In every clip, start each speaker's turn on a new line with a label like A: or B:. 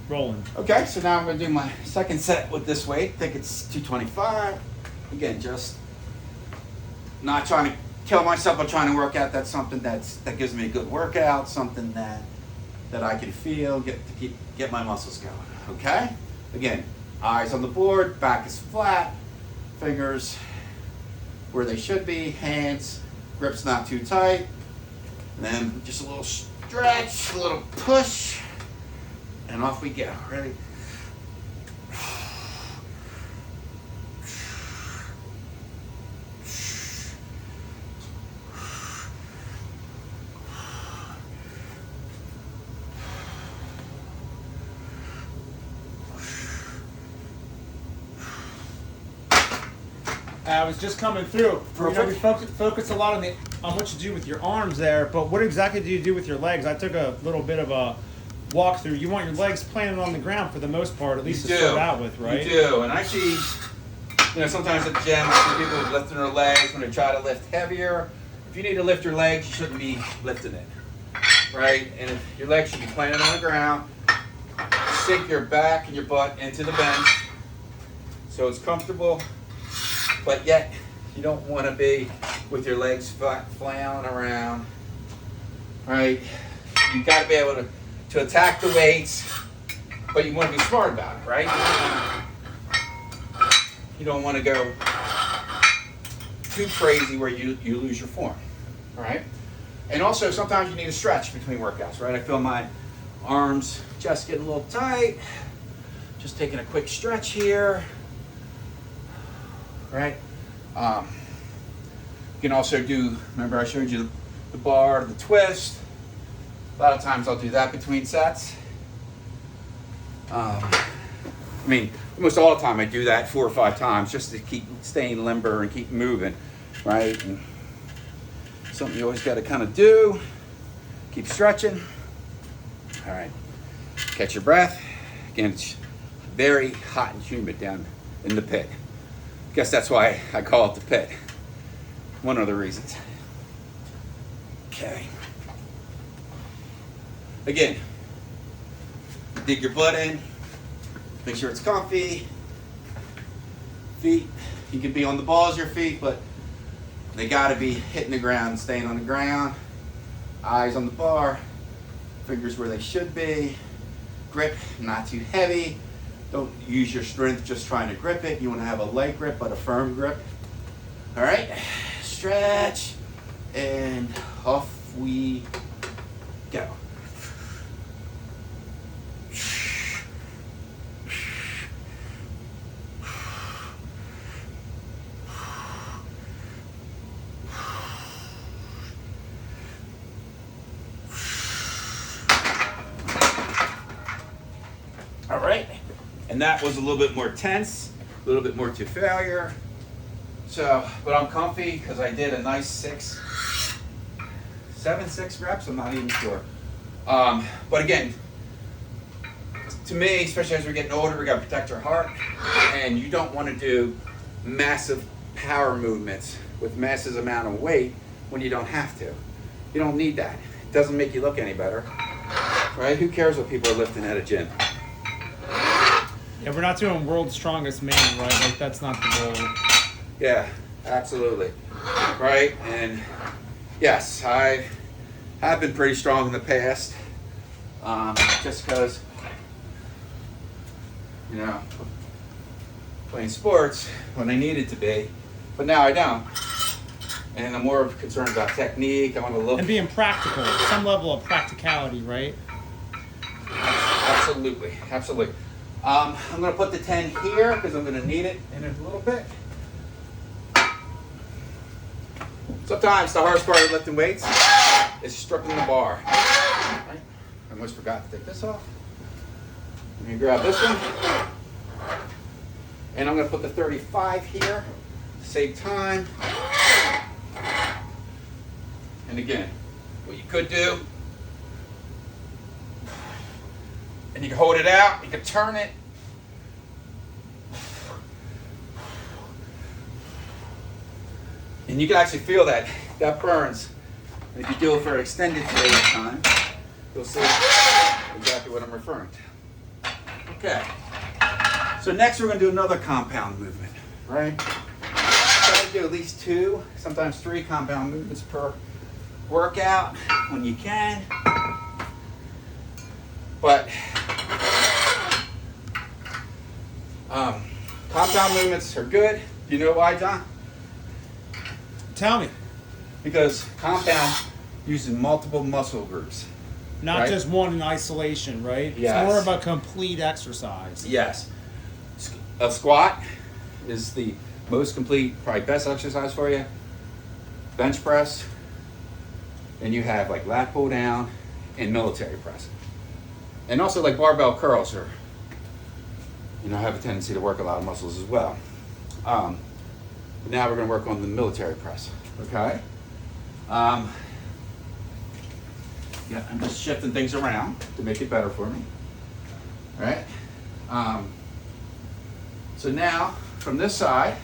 A: rolling.
B: Okay, so now I'm going to do my second set with this weight. I think it's 225. Again, just not trying to kill myself, but trying to work out. That's something that gives me a good workout, something that I can feel, get my muscles going. Okay? Again, eyes on the board, back is flat, fingers where they should be, hands, grip's not too tight. And then just a little stretch, a little push, and off we go. Ready?
A: I was just coming through.
B: Perfect.
A: You know, we focus a lot on what you do with your arms there, but what exactly do you do with your legs? I took a little bit of a walkthrough. You want your legs planted on the ground for the most part, at least to start out with, right?
B: You do, and I see, you know, sometimes at the gym, I see people lifting their legs when they try to lift heavier. If you need to lift your legs, you shouldn't be lifting it, right? And if your legs should be planted on the ground, sink your back and your butt into the bench so it's comfortable. But yet, you don't want to be with your legs flailing around, right? You got to be able to attack the weights, but you want to be smart about it, right? You don't want to go too crazy where you lose your form, all right? And also, sometimes you need a stretch between workouts, right? I feel my arms just getting a little tight. Just taking a quick stretch here. Right? You can also do, remember I showed you the bar, the twist. A lot of times I'll do that between sets. I mean, almost all the time I do that 4 or 5 times just to keep staying limber and keep moving, right? And something you always got to kind of do. Keep stretching. All right. Catch your breath. Again, it's very hot and humid down in the pit. Guess that's why I call it the pit. One of the reasons. Okay. Again, dig your butt in. Make sure it's comfy. Feet, you can be on the balls of your feet, but they gotta be hitting the ground, staying on the ground. Eyes on the bar. Fingers where they should be. Grip, not too heavy. Don't use your strength just trying to grip it. You want to have a light grip, but a firm grip. All right, stretch, and off we go. All right. And that was a little bit more tense, a little bit more to failure. So, but I'm comfy because I did a nice 6 reps, I'm not even sure. But again, to me, especially as we're getting older, we got to protect our heart. And you don't want to do massive power movements with massive amount of weight when you don't have to. You don't need that. It doesn't make you look any better, right? Who cares what people are lifting at a gym?
A: Yeah, we're not doing world's strongest man, right? Like, that's not the goal.
B: Yeah, absolutely. Right? And yes, I have been pretty strong in the past. Just because, you know, playing sports when I needed to be. But now I don't. And I'm more concerned about technique. I want to look.
A: And being practical, some level of practicality, right?
B: Absolutely, absolutely. I'm going to put the 10 here because I'm going to need it in a little bit. Sometimes the hardest part of lifting weights is stripping the bar. Right? I almost forgot to take this off. Let me grab this one. And I'm going to put the 35 here. Save time. And again, what you could do, and you can hold it out, you can turn it. And you can actually feel that burns. And if you do it for an extended period of time, you'll see exactly what I'm referring to. Okay. So next we're going to do another compound movement, right? Try to do at least 2, sometimes 3 compound movements per workout when you can. But compound movements are good. Do you know why, John?
A: Tell me.
B: Because compound uses multiple muscle groups.
A: Not
B: right?
A: just one in isolation, right?
B: Yes.
A: It's more of a complete exercise.
B: Yes. A squat is the most complete, probably best exercise for you. Bench press. And you have like lat pull down and military press. And also like barbell curls are, have a tendency to work a lot of muscles as well. But now we're going to work on the military press. Okay? Yeah, I'm just shifting things around to make it better for me. All right? So now, from this side,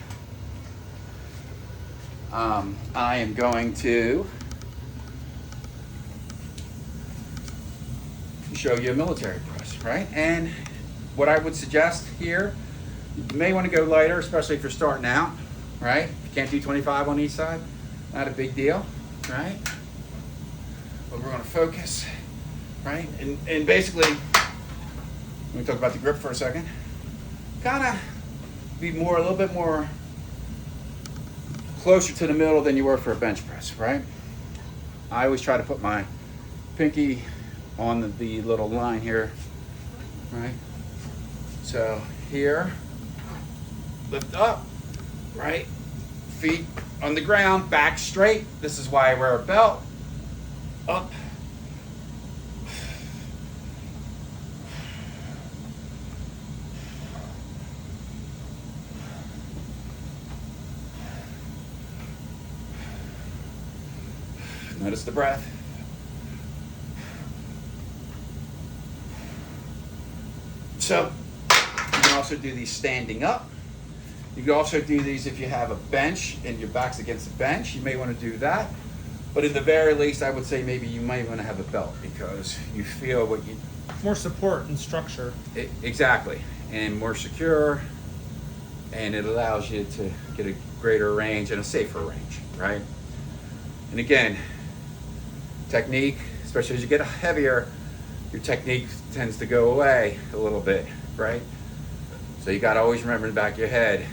B: I am going to show you a military press, right? And what I would suggest here, you may want to go lighter, especially if you're starting out, right? If you can't do 25 on each side, not a big deal, right? But we're going to focus, right? And basically, let me talk about the grip for a second. Kind of be a little bit more closer to the middle than you were for a bench press, right? I always try to put my pinky on the little line here, right? So here, lift up, right? Feet on the ground, back straight. This is why I wear a belt. Up. Notice the breath. So, you can also do these standing up. You can also do these if you have a bench and your back's against the bench. You may want to do that. But in the very least, I would say maybe you might want to have a belt because you feel what you...
A: More support and structure.
B: Exactly. And more secure. And it allows you to get a greater range and a safer range, right? And again, technique, especially as you get heavier, your technique tends to go away a little bit, right? So you got to always remember in the back of your head,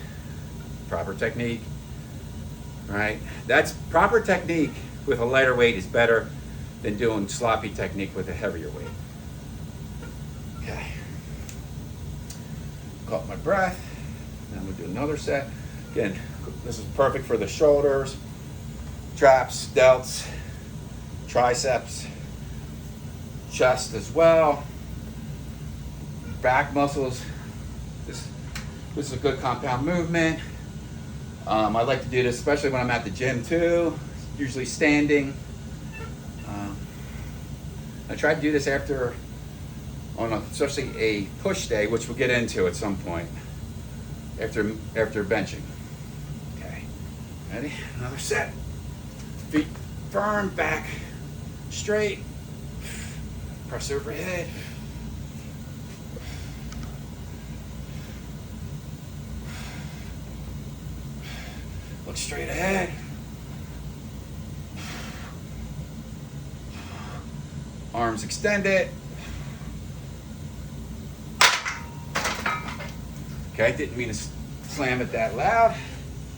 B: proper technique, right? That's proper technique with a lighter weight is better than doing sloppy technique with a heavier weight. Okay. Caught my breath. Then we'll do another set. Again, this is perfect for the shoulders, traps, delts, triceps, chest as well, back muscles. This is a good compound movement. I like to do this especially when I'm at the gym too, usually standing. I try to do this after, especially a push day, which we'll get into at some point, after benching. Okay, ready? Another set. Feet firm, back straight. Press overhead. Look straight ahead. Arms extended. Okay, didn't mean to slam it that loud.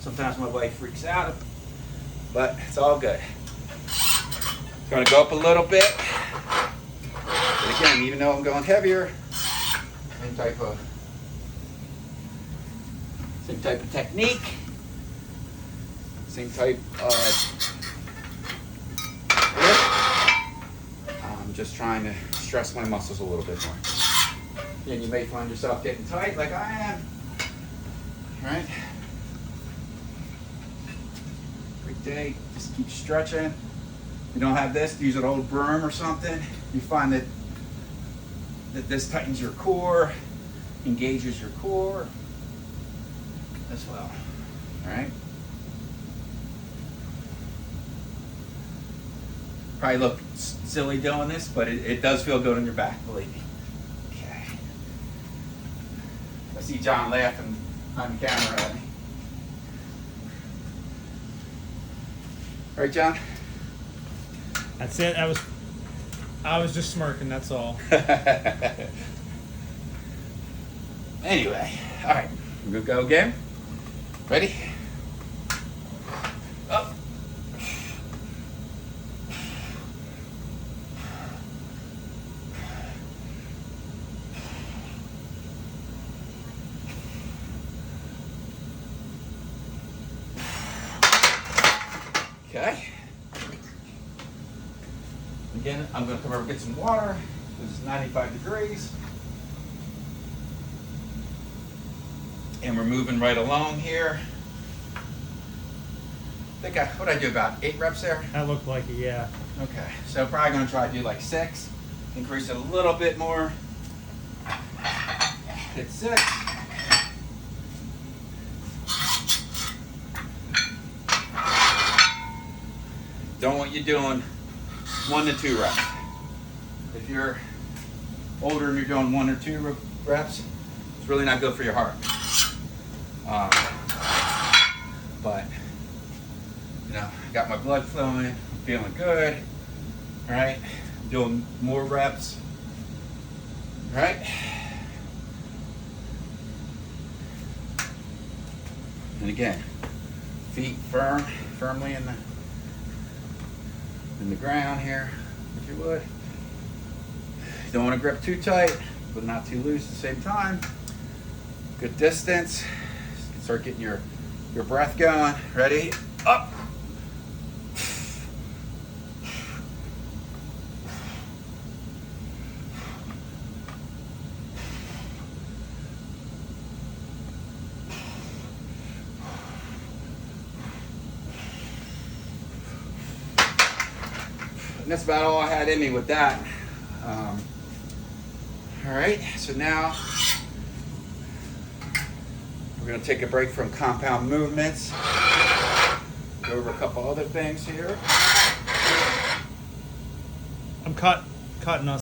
B: Sometimes my wife freaks out, but it's all good. Gonna go up a little bit. But again, even though I'm going heavier, same type of technique, same type of grip. I'm just trying to stress my muscles a little bit more. Again, you may find yourself getting tight like I am, right? Great day, just keep stretching. If you don't have this, use an old broom or something. You find that this tightens your core, engages your core as well, all right? Probably look silly doing this, but it does feel good on your back, believe me. Okay. I see John laughing on camera at me. Right, John?
A: That's it. I was just smirking. That's all.
B: Anyway, all right, we're gonna go again. Ready? Up. Okay. Again, I'm gonna come over and get some water. It's 95 degrees. And we're moving right along here. I think what did I do, about 8 reps there?
A: That looked like it, yeah.
B: Okay, so probably gonna try to do like 6. Increase it a little bit more. Hit 6. Don't want you doing 1 to 2 reps. If you're older and you're doing 1 or 2 reps, it's really not good for your heart. But you know, got my blood flowing, I'm feeling good. All right, I'm doing more reps. All right. And again, feet firmly in the ground here, if you would. You don't want to grip too tight, but not too loose at the same time. Good distance. Start getting your breath going. Ready? Up. And that's about all I had in me with that. All right, so now we're going to take a break from compound movements. Go over a couple other things here.
A: I'm cutting us.